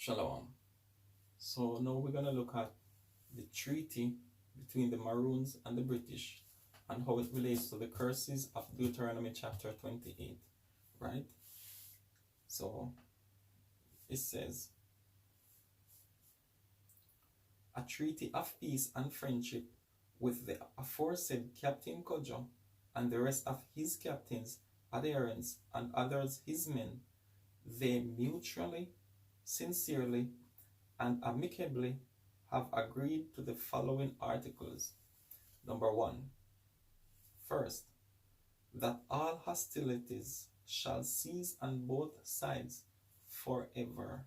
Shalom. So now we're going to look at the treaty between the Maroons and the British and how it relates to the curses of Deuteronomy chapter 28, right? So it says, a treaty of peace and friendship with the aforesaid Captain Kojo and the rest of his captains, adherents, and others his men, they mutually, sincerely, and amicably have agreed to the following articles. Number 1. First, that all hostilities shall cease on both sides forever.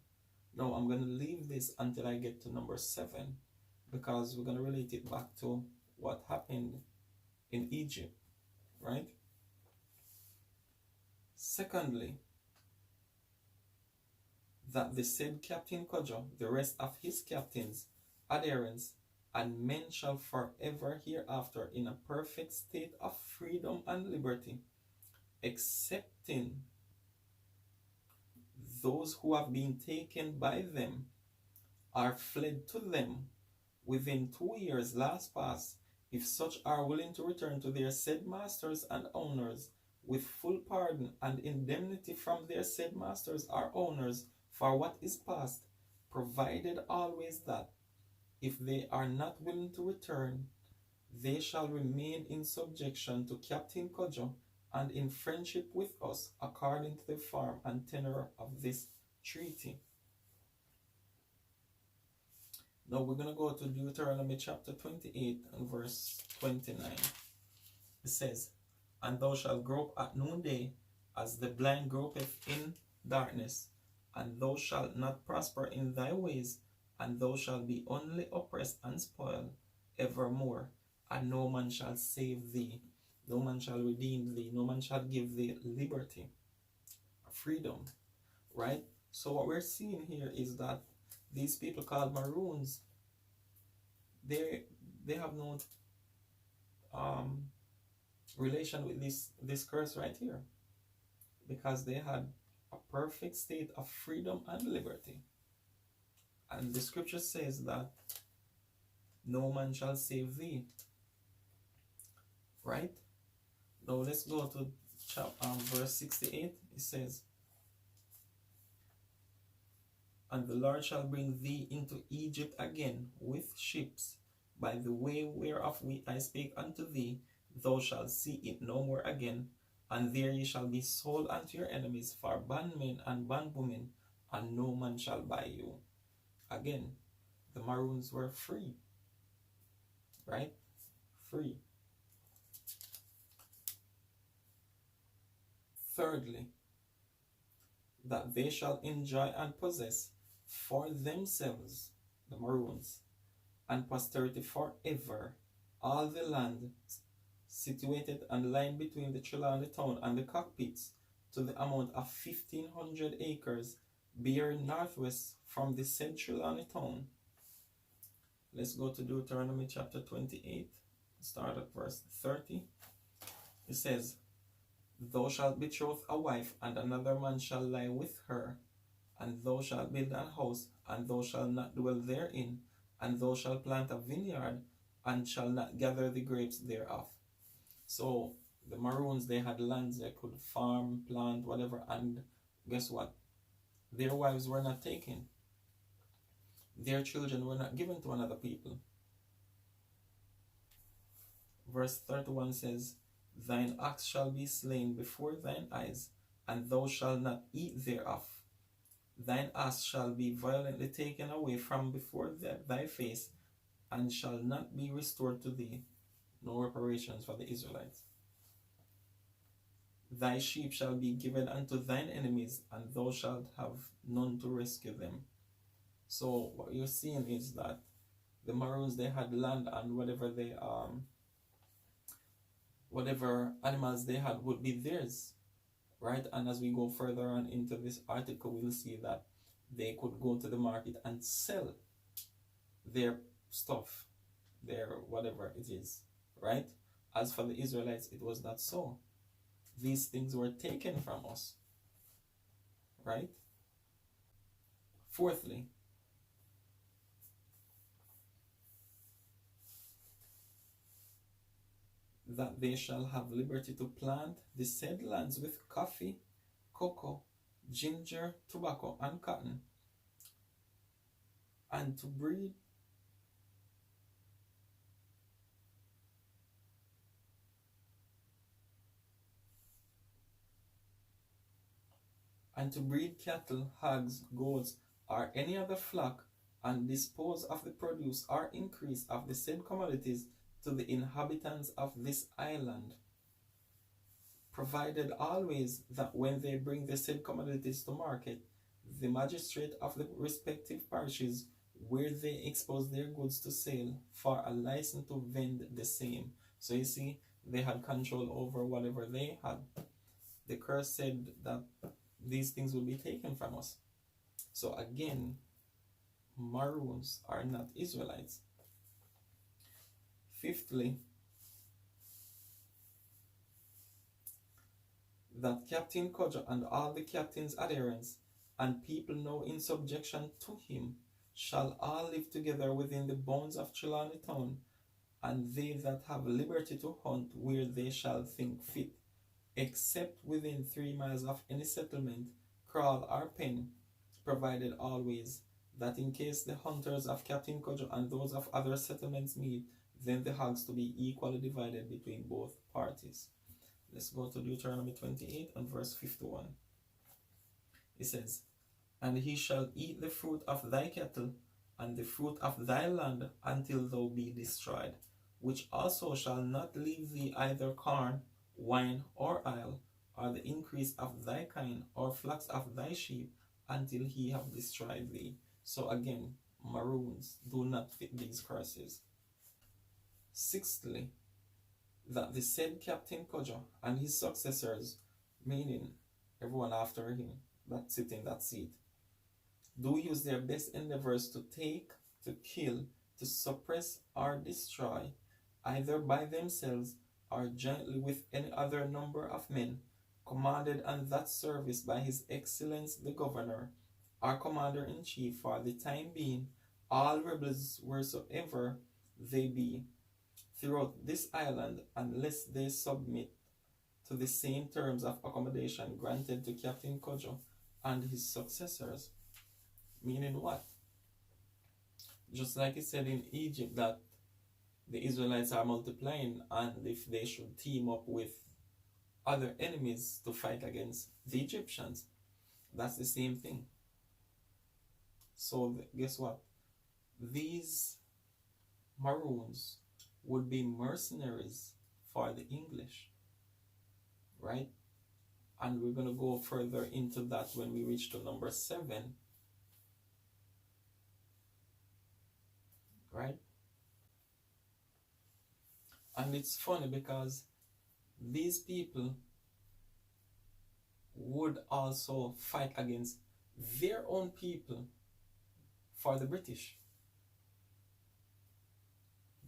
Now I'm going to leave this until I get to number 7 because we're going to relate it back to what happened in Egypt, right? Secondly, that the said Captain Kojo, the rest of his captains, adherents, and men shall forever hereafter in a perfect state of freedom and liberty, excepting those who have been taken by them or fled to them within 2 years last past, if such are willing to return to their said masters and owners with full pardon and indemnity from their said masters or owners for what is past, provided always that, if they are not willing to return, they shall remain in subjection to Captain Kojo and in friendship with us according to the form and tenor of this treaty. Now we're going to go to Deuteronomy chapter 28 and verse 29. It says, and thou shalt grope at noonday as the blind gropeth in darkness, and thou shalt not prosper in thy ways, and thou shalt be only oppressed and spoiled evermore, and no man shall save thee, no man shall redeem thee, no man shall give thee liberty, freedom, right? So what we're seeing here is that these people called Maroons, they have no relation with this curse right here, because they had a perfect state of freedom and liberty. And the scripture says that no man shall save thee, right? Now let's go to verse 68. It says, and the Lord shall bring thee into Egypt again with ships, by the way whereof I spake unto thee, thou shalt see it no more again, and there ye shall be sold unto your enemies for bondmen and bondwomen, and no man shall buy you. Again, the Maroons were free, right? Free. Thirdly, that they shall enjoy and possess for themselves, the Maroons, and posterity forever, all the land situated and lying between the Trelawney town and the cockpits, to the amount of 1,500 acres, bearing northwest from the said Trelawney town. Let's go to Deuteronomy chapter 28, start at verse 30. It says, thou shalt betroth a wife, and another man shall lie with her, and thou shalt build an house, and thou shalt not dwell therein, and thou shalt plant a vineyard, and shalt not gather the grapes thereof. So the Maroons, they had lands they could farm, plant, whatever, and guess what? Their wives were not taken. Their children were not given to another people. Verse 31 says, thine ox shall be slain before thine eyes, and thou shalt not eat thereof. Thine ass shall be violently taken away from before thy face, and shall not be restored to thee. No reparations for the Israelites. Thy sheep shall be given unto thine enemies, and thou shalt have none to rescue them. So what you're seeing is that the Maroons, they had land, and whatever animals they had would be theirs, right? And as we go further on into this article, we'll see that they could go to the market and sell their stuff, their whatever it is, right? As for the Israelites, it was not so. These things were taken from us, right? Fourthly, that they shall have liberty to plant the said lands with coffee, cocoa, ginger, tobacco, and cotton, and to breed cattle, hogs, goats, or any other flock, and dispose of the produce or increase of the said commodities to the inhabitants of this island, provided always that when they bring the said commodities to market, the magistrate of the respective parishes where they expose their goods to sale for a license to vend the same. So you see, they had control over whatever they had. The curse said that these things will be taken from us. So again, maroons are not Israelites. Fifthly, that Captain Kojo and all the captain's adherents and people now in subjection to him shall all live together within the bounds of Trelawney town, and they that have liberty to hunt where they shall think fit, except within 3 miles of any settlement, kraal or pen, provided always that in case the hunters of Captain Kojo and those of other settlements meet, then the hogs to be equally divided between both parties. Let's go to Deuteronomy 28 and verse 51. It says, "And he shall eat the fruit of thy cattle and the fruit of thy land until thou be destroyed, which also shall not leave thee either corn, wine, or oil, or the increase of thy kind, or flocks of thy sheep, until he have destroyed thee." So again, maroons do not fit these curses. Sixthly, that the said Captain Kojo and his successors, meaning everyone after him that sit in that seat, do use their best endeavors to take, to kill, to suppress, or destroy, either by themselves or jointly with any other number of men, commanded on that service by His Excellence the Governor, or Commander-in-Chief for the time being, all rebels wheresoever they be, throughout this island, unless they submit to the same terms of accommodation granted to Captain Kojo and his successors. Meaning what? Just like it said in Egypt that the Israelites are multiplying, and if they should team up with other enemies to fight against the Egyptians, that's the same thing. So guess what? These maroons would be mercenaries for the English, right? And we're going to go further into that when we reach to number 7, right? And it's funny because these people would also fight against their own people for the British.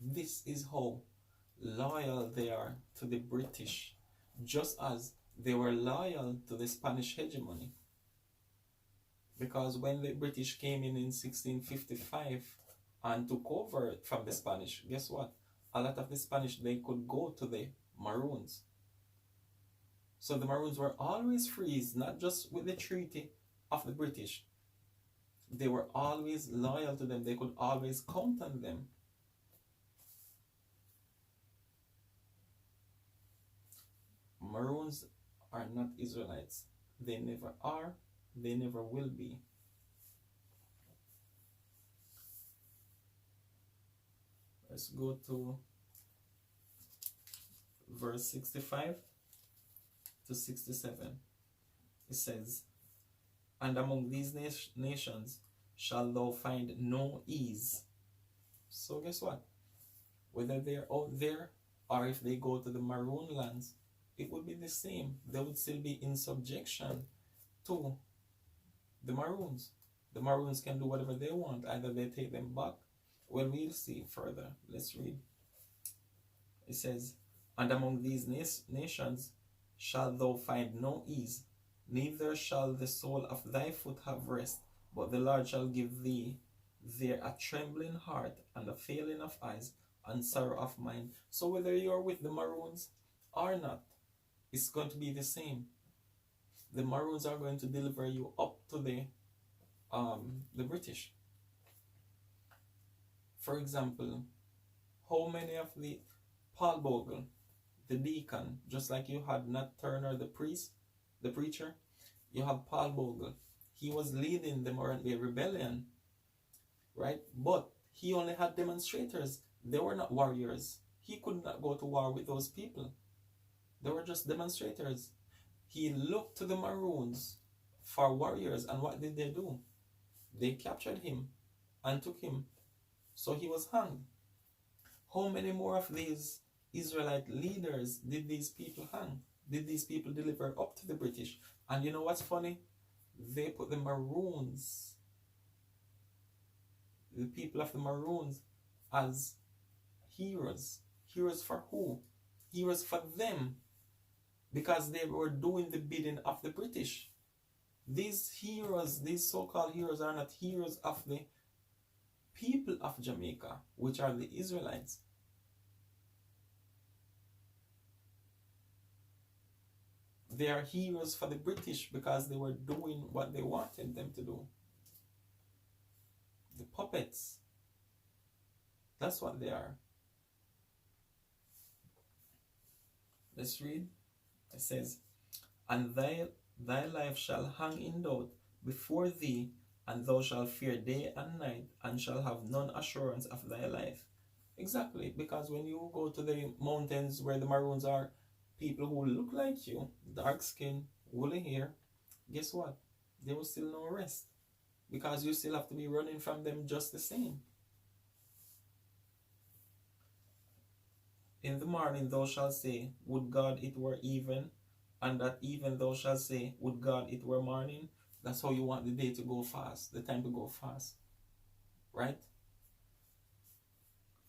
This is how loyal they are to the British, just as they were loyal to the Spanish hegemony. Because when the British came in 1655 and took over from the Spanish, guess what? A lot of the Spanish, they could go to the Maroons. So the Maroons were always free, not just with the treaty of the British. They were always loyal to them. They could always count on them. Maroons are not Israelites. They never are. They never will be. Let's go to verse 65 to 67. It says, "And among these nations shall thou find no ease." So guess what? Whether they're out there or if they go to the Maroon lands, it would be the same. They would still be in subjection to the Maroons. The Maroons can do whatever they want. Either they take them back. Well, we'll see further. Let's read. It says, "And among these nations shalt thou find no ease, neither shall the sole of thy foot have rest, But the Lord shall give thee there a trembling heart and a failing of eyes and sorrow of mind. So whether you're with the Maroons or not, it's going to be the same. The Maroons are going to deliver you up to the British. For example, how many of the Paul Bogle, the deacon, just like you had Nat Turner, the priest, the preacher, you have Paul Bogle. He was leading the Morant Bay Rebellion, right? But he only had demonstrators. They were not warriors. He could not go to war with those people. They were just demonstrators. He looked to the Maroons for warriors, and what did they do? They captured him and took him. So he was hanged. How many more of these Israelite leaders did these people hang? Did these people deliver up to the British? And you know what's funny? They put the Maroons, the people of the Maroons, as heroes. Heroes for who? Heroes for them, because they were doing the bidding of the British. These heroes, these so-called heroes, are not heroes of the people of Jamaica, which are the Israelites. They are heroes for the British because they were doing what they wanted them to do. The puppets. That's what they are. Let's read. It says, and thy life shall hang in doubt before thee, and thou shalt fear day and night, and shall have none assurance of thy life. Exactly, because when you go to the mountains where the Maroons are, people who look like you, dark skin, woolly hair, guess what? There will still no rest, because you still have to be running from them just the same. In the morning thou shalt say, would God it were even, and at even thou shalt say, would God it were morning. That's how you want the day to go fast, the time to go fast, right?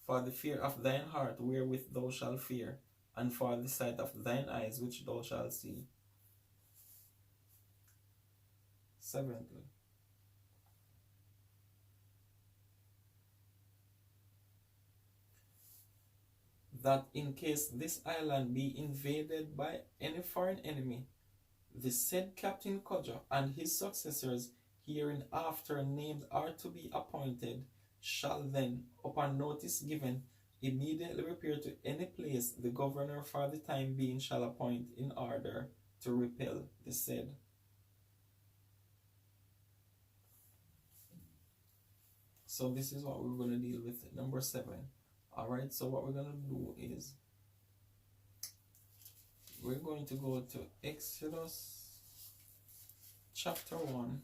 For the fear of thine heart wherewith thou shalt fear, and for the sight of thine eyes which thou shalt see. Seventhly, that in case this island be invaded by any foreign enemy, the said Captain Cudger and his successors, hereinafter named, are to be appointed, shall then, upon notice given, immediately repair to any place the governor for the time being shall appoint, in order to repel the said. So this is what we're going to deal with, number 7. Alright, so what we're going to do is we're going to go to Exodus chapter 1.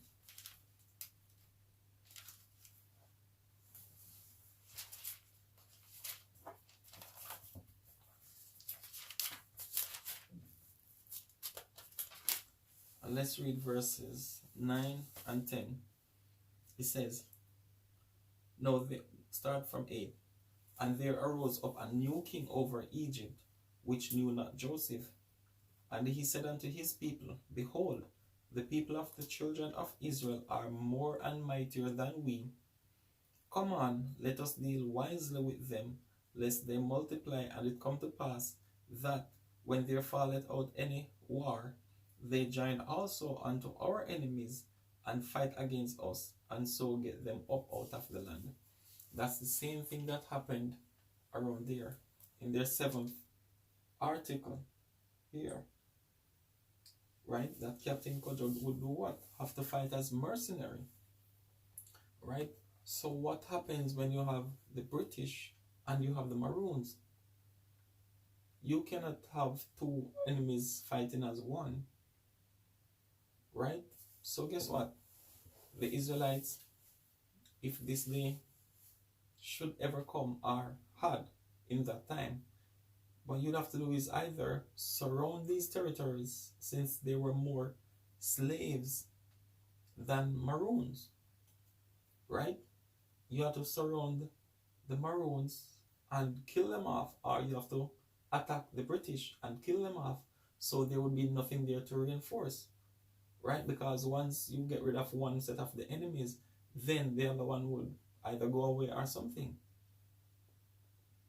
And let's read verses 9 and 10. It says, no, they start from 8. And there arose up a new king over Egypt, which knew not Joseph. And he said unto his people, behold, the people of the children of Israel are more and mightier than we. Come on, let us deal wisely with them, lest they multiply, and it come to pass that, when there falleth out any war, they join also unto our enemies, and fight against us, and so get them up out of the land. That's the same thing that happened around there in their 7th article here, right? That Captain Kojo would do what? Have to fight as mercenary, right? So what happens when you have the British and you have the Maroons? You cannot have two enemies fighting as one, right? So guess what? The Israelites, if this day should ever come, or had in that time, what you'd have to do is either surround these territories, since there were more slaves than Maroons, right? You have to surround the Maroons and kill them off, or you have to attack the British and kill them off, so there would be nothing there to reinforce. right? Because once you get rid of one set of the enemies, then the other one would either go away or something,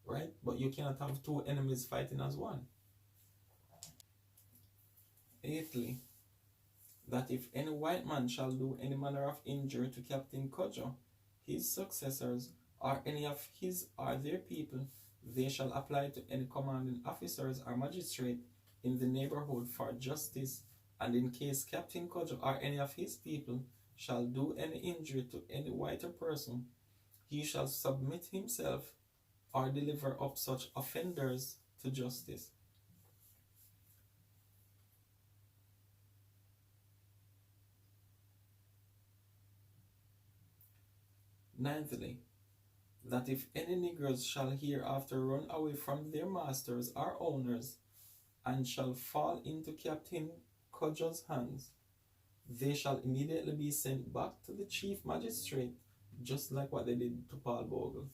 right? But you cannot have two enemies fighting as one. Eighthly, that if any white man shall do any manner of injury to Captain Kojo, his successors, or any of his or their people, they shall apply to any commanding officers or magistrate in the neighborhood for justice, and in case Captain Kojo or any of his people shall do any injury to any whiter person, he shall submit himself or deliver up such offenders to justice. Ninthly, that if any negroes shall hereafter run away from their masters or owners, and shall fall into Captain Kojo's hands, they shall immediately be sent back to the chief magistrate, just like what they did to Paul Bogle.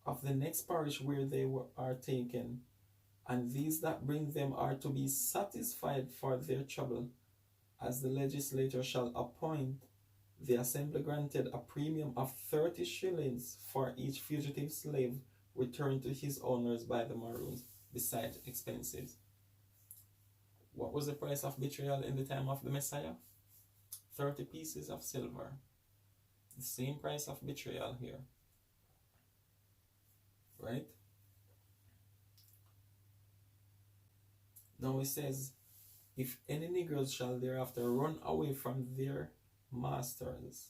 Of the next parish where they are taken, and these that bring them are to be satisfied for their trouble, as the legislature shall appoint, the assembly granted a premium of 30 shillings for each fugitive slave returned to his owners by the maroons, besides expenses. What was the price of betrayal in the time of the Messiah? 30 pieces of silver. The same price of betrayal here. Right? Now it says, if any negroes shall thereafter run away from their masters.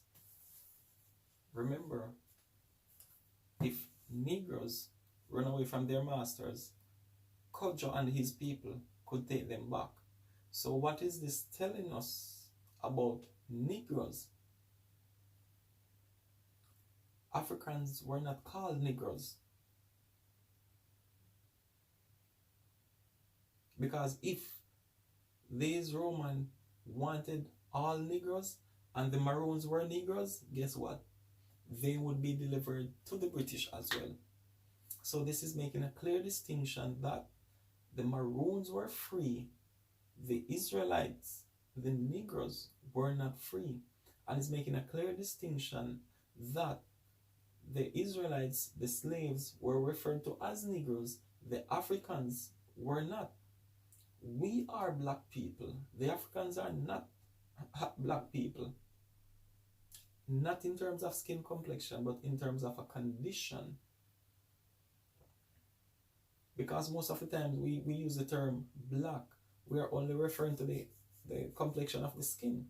Remember, if negroes run away from their masters, Kojo and his people could take them back. So what is this telling us about negroes? Africans were not called negroes. Because if these Romans wanted all negroes and the maroons were negroes, guess what? They would be delivered to the British as well. So this is making a clear distinction that the maroons were free, the Israelites, the negroes, were not free. And it's making a clear distinction that the Israelites, the slaves, were referred to as negroes, the Africans were not. We are black people. The Africans are not black people. Not in terms of skin complexion, but in terms of a condition. Because most of the time we use the term black, we are only referring to the complexion of the skin.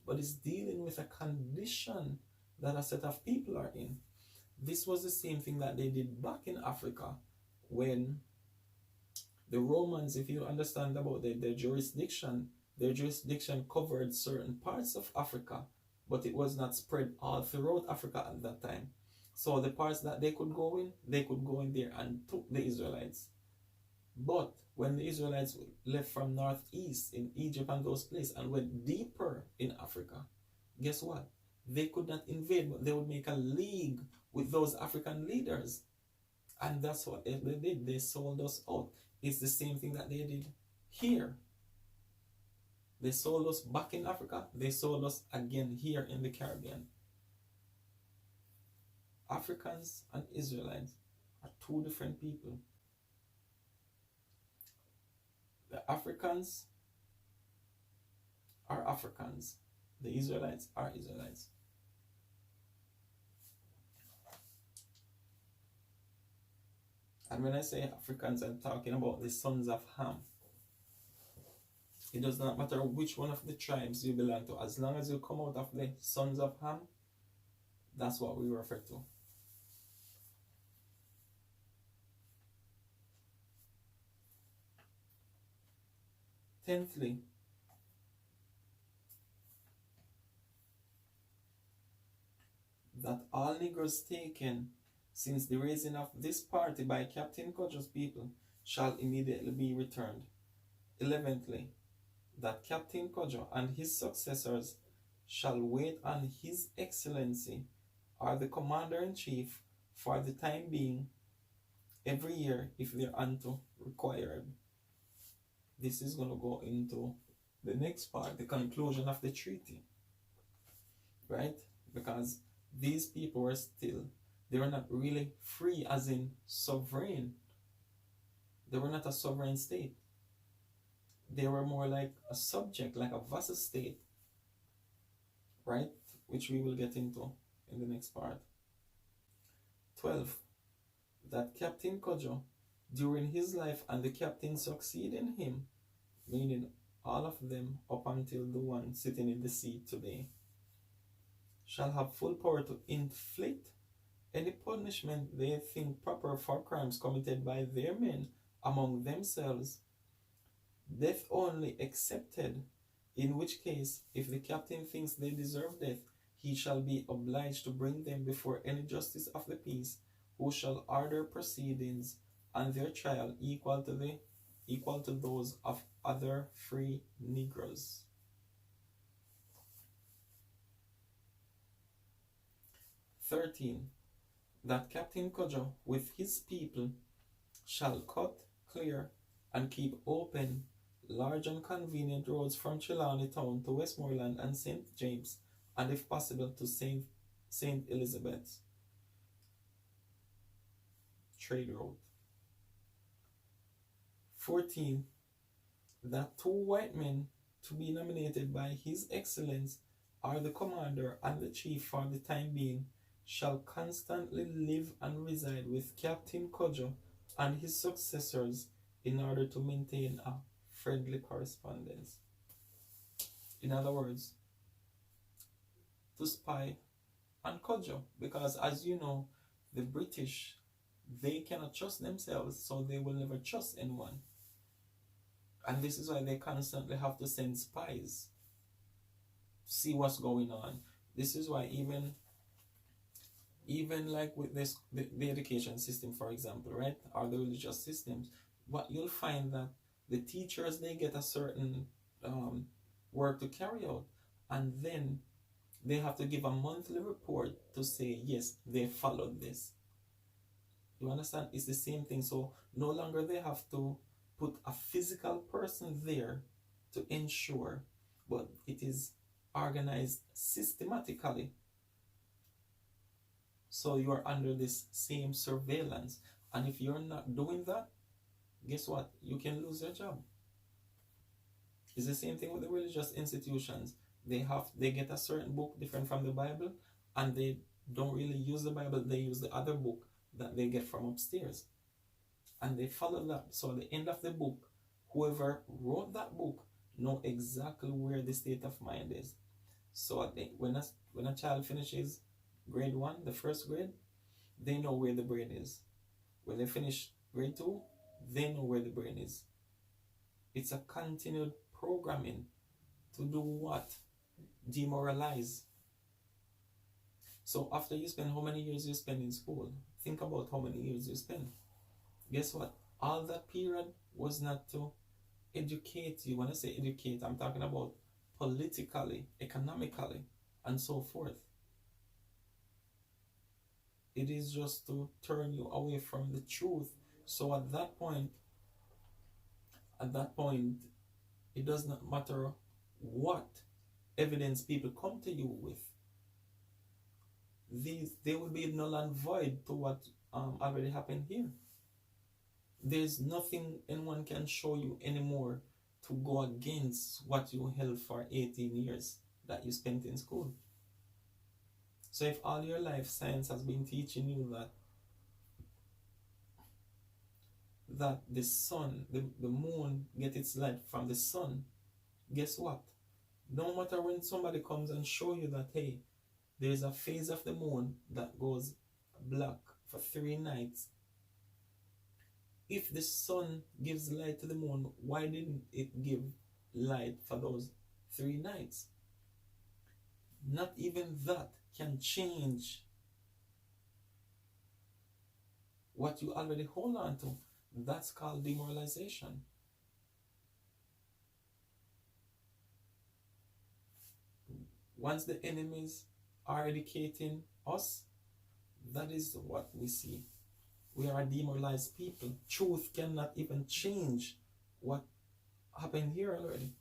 But it's dealing with a condition that a set of people are in. This was the same thing that they did back in Africa when the Romans, if you understand about their jurisdiction covered certain parts of Africa, but it was not spread all throughout Africa at that time. So the parts that they could go in there and took the Israelites. But when the Israelites left from northeast in Egypt and those places and went deeper in Africa, guess what? They could not invade, but they would make a league with those African leaders. And that's what they did. They sold us out. It's the same thing that they did here. They sold us back in Africa. They sold us again here in the Caribbean. Africans and Israelites are two different people. The Africans are Africans. The Israelites are Israelites. And when I say Africans, I'm talking about the sons of Ham. It does not matter which one of the tribes you belong to. As long as you come out of the sons of Ham, that's what we refer to. Tenthly, that all Negroes taken since the raising of this party by Captain Kojo's people shall immediately be returned. 11thly, that Captain Kojo and his successors shall wait on His Excellency or the Commander-in-Chief for the time being, every year if they're unto required. This is going to go into the next part, the conclusion of the treaty, right? Because these people were still, they were not really free as in sovereign. They were not a sovereign state. They were more like a subject, like a vassal state, right? Which we will get into in the next part. 12. That Captain Kojo, during his life and the captain succeeding him, meaning all of them up until the one sitting in the seat today, shall have full power to inflict any punishment they think proper for crimes committed by their men among themselves, death only excepted, in which case, if the captain thinks they deserve death, he shall be obliged to bring them before any justice of the peace, who shall order proceedings and their trial equal to those of other free Negroes. 13. That Captain Kojo with his people shall cut, clear, and keep open large and convenient roads from Trelawney Town to Westmoreland and St. James, and if possible to St. Elizabeth's trade road. 14. That 2 white men to be nominated by His Excellence or the commander and the chief for the time being shall constantly live and reside with Captain Kojo and his successors in order to maintain a friendly correspondence. In other words, to spy on Kojo, because as you know, the British, they cannot trust themselves, so they will never trust anyone. And this is why they constantly have to send spies to see what's going on. This is why even like with this the education system, for example, right, or the religious systems, what you'll find that the teachers, they get a certain work to carry out, and then they have to give a monthly report to say yes, they followed this. You understand? It's the same thing. So no longer they have to put a physical person there to ensure, but it is organized systematically. So you are under this same surveillance. And if you're not doing that, guess what? You can lose your job. It's the same thing with the religious institutions. They get a certain book different from the Bible, and they don't really use the Bible. They use the other book that they get from upstairs, and they follow that. So at the end of the book, whoever wrote that book know exactly where the state of mind is. So I think when a child finishes grade 1, the first grade, they know where the brain is. When they finish grade 2, they know where the brain is. It's a continued programming to do what? Demoralize. So after you spend how many years you spend in school, think about how many years you spend. Guess what? All that period was not to educate you. When I say educate, I'm talking about politically, economically, and so forth. It is just to turn you away from the truth. So at that point, it does not matter what evidence people come to you with. They will be null and void to what already happened here. There's nothing anyone can show you anymore to go against what you held for 18 years that you spent in school. So if all your life science has been teaching you that the sun, the moon get its light from the sun, guess what? No matter when somebody comes and show you that, hey, there's a phase of the moon that goes black for 3 nights. If the sun gives light to the moon, why didn't it give light for those 3 nights? Not even that can change what you already hold on to. That's called demoralization. Once the enemies are educating us, that is what we see. We are a demoralized people. Truth cannot even change what happened here already.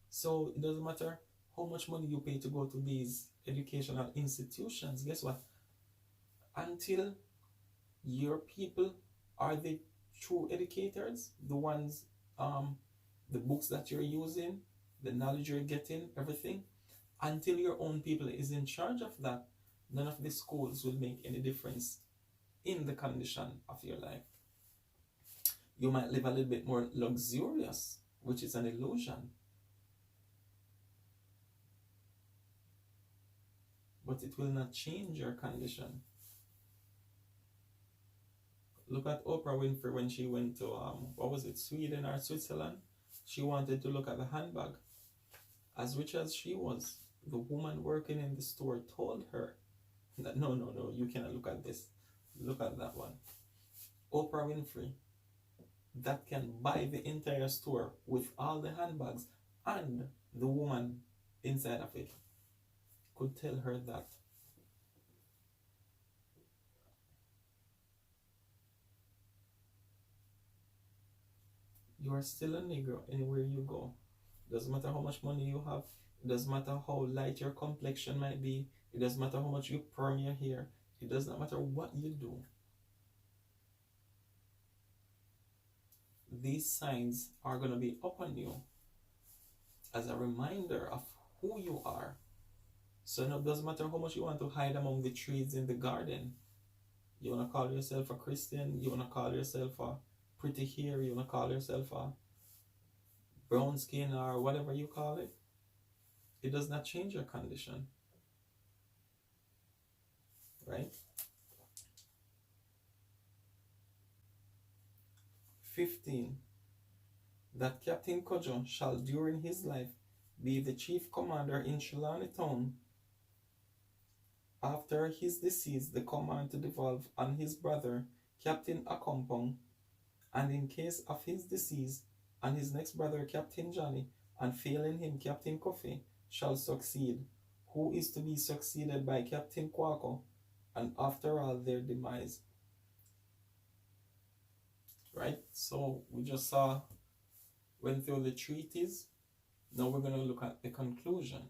So it doesn't matter how much money you pay to go to these educational institutions. Guess what? Until your people are the true educators, the ones, the books that you're using, the knowledge you're getting, everything, until your own people is in charge of that, none of the schools will make any difference in the condition of your life. You might live a little bit more luxurious, which is an illusion, but it will not change your condition. Look at Oprah Winfrey when she went to what was it, Sweden or Switzerland? She wanted to look at the handbag. As rich as she was, the woman working in the store told her that no, no, no, you cannot look at this. Look at that one. Oprah Winfrey, that can buy the entire store with all the handbags, and the woman inside of it could tell her that. You are still a Negro anywhere you go. Doesn't matter how much money you have. It doesn't matter how light your complexion might be. It doesn't matter how much you perm your hair. It does not matter what you do. These signs are going to be upon you as a reminder of who you are. So it doesn't matter how much you want to hide among the trees in the garden. You want to call yourself a Christian. You want to call yourself a pretty hair. You want to call yourself a brown skin or whatever you call it. It does not change your condition. Right? 15. That Captain Kojo shall during his life be the chief commander in Trelawney Town. After his decease, the command to devolve on his brother, Captain Akompong, and in case of his decease, on his next brother, Captain Johnny, and failing him, Captain Kofi, shall succeed, who is to be succeeded by Captain Kwako, and after all their demise. Right? So we just went through the treaties. Now we're going to look at the conclusion.